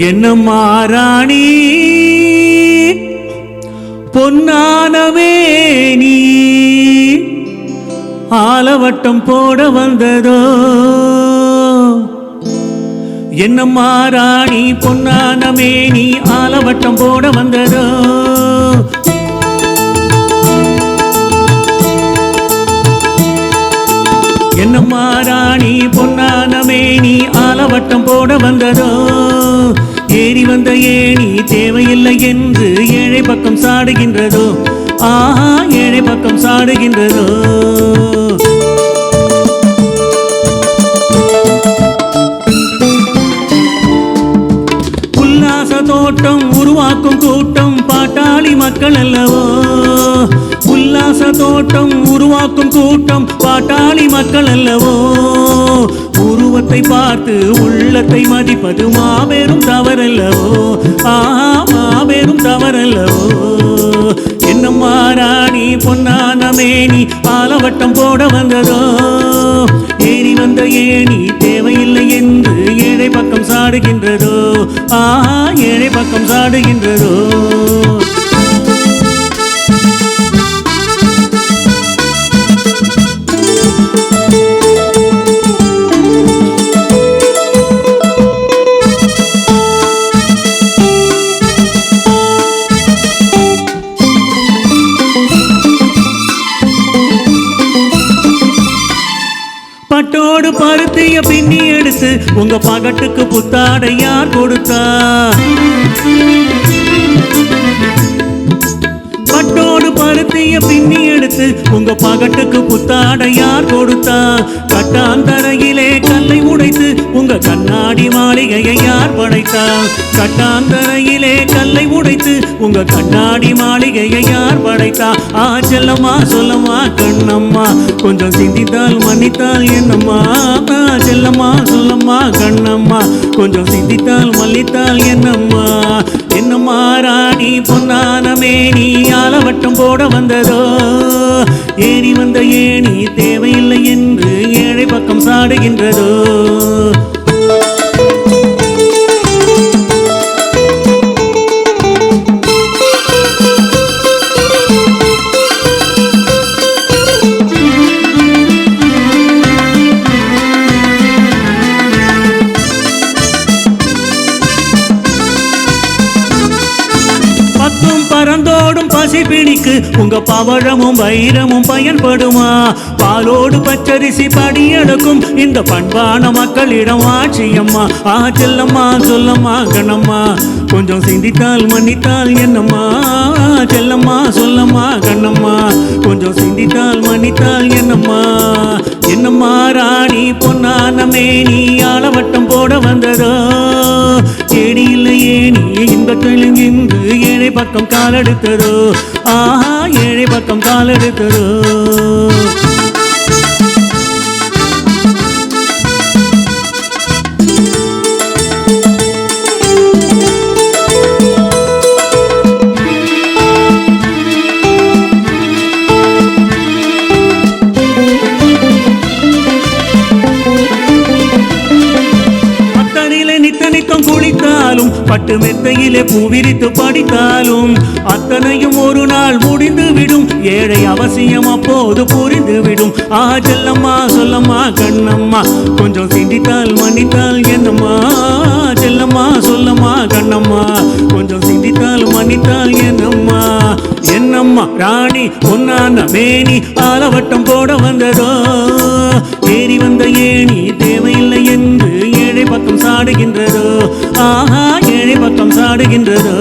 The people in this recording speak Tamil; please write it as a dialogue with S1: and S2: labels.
S1: என்னம்மா ராணி பொன்னானமே நீ ஆலவட்டம் போட வந்ததோ என்னம்மா ராணி பொன்னானமே நீ ஆலவட்டம் போட வந்ததோ என்னம்மா ராணி பொன்னானமே நீ ஆலவட்டம் போட வந்ததோ ஏறி வந்த ஏணி தேவையில்லை என்று ஏழை பக்கம் சாடுகின்றதோ ஆஹா ஏழை பக்கம் சாடுகின்றதோ உல்லாச தோட்டம் உருவாக்கும் கூட்டம் பாட்டாளி மக்கள் அல்லவோ உல்லாச தோட்டம் உருவாக்கும் கூட்டம் பாட்டாளி மக்கள் அல்லவோ உருவத்தை பார்த்து உள்ளத்தை மதிப்பது மாபெரும் தவறல்லவோ ஆஹா மாபெரும் தவறல்லவோ என்னம்மா ராணி பொன்னானமே நீ ஆலவட்டம் போட வந்ததோ ஏறி வந்த ஏணி தேவையில்லை என்று ஏழை பக்கம் சாடுகின்றதோ ஆஹா ஏழை பக்கம் சாடுகின்றதோ பட்டோடு பருத்திய பின்னி எடுத்து உங்க பகட்டுக்கு புத்தாடை யார் கொடுத்தா பட்டோடு பருத்திய பின்னி எடுத்து உங்க பகட்டுக்கு புத்தாடை யார் கொடுத்தா கட்டாந்தரையிலே கல்லை உடைத்து உங்க கண்ணாடி மாளிகையை யார் படைத்தா கட்டாந்தரையிலே கல்லை உடைத்து உங்க கண்ணாடி மாளிகையை யார் படைத்தா செல்லம்மா சொல்லம்மா கண்ணம்மா கொஞ்சம் சிந்தித்தால் மன்னித்தால் என்னம்மா செல்லம்மா சொல்லம்மா கண்ணம்மா கொஞ்சம் சிந்தித்தால் மன்னித்தால் என்னம்மா என்னம்மா ராணி பொன்னானமே நீ ஆலவட்டம் போட வந்ததோ ஏறி வந்த ஏணி தேவையில்லை என்று ஏழை பக்கம் சாடுகின்றதோ பறந்தோடும் பசி பிடிக்கு உங்க பவழமும் வைரமும் பயன்படுமா பாலோடு பச்சரிசி படியெடுக்கும் இந்த பண்பான மக்களிடம் ஆட்சியம்மா செல்லம்மா சொல்லம்மா கண்ணம்மா கொஞ்சம் சிந்தித்தால் மன்னித்தால் என்னம்மா செல்லம்மா சொல்லம்மா கண்ணம்மா கொஞ்சம் சிந்தித்தால் மன்னித்தால் என்னம்மா என்னம்மா ராணி பொன்னானமே நீ ஆலவட்டம் போட வந்ததோ ஏடி இல்லை ஏணி இன்பத்திலும் இன்று ஏழை பக்கம் காலெடுத்ததோ ஆஹா ஏழை பக்கம் காலெடுத்ததோ குளித்தாலும் பட்டு மெத்தையிலே பூவிரித்து படித்தாலும் அத்தனையும் ஒரு நாள் முடிந்து விடும் ஏழை அவசியம் அப்போது புரிந்து விடும் செல்லம்மா சொல்லம்மா கண்ணம்மா கொஞ்சம் சிந்தித்தால் மன்னித்தால் என்னம்மா செல்லம்மா சொல்லம்மா கண்ணம்மா கொஞ்சம் சிந்தித்தால் மன்னித்தால் என்னம்மா என்னம்மா ராணி பொன்னானமே நீ ஆலவட்டம் போட வந்ததோ ஏறி வந்த ஏணி தேவையில்லை என்று ஏழை பக்கம் சாடுகின்றதோ ஆஹா ஏழை பக்கம் சாடுகின்றதோ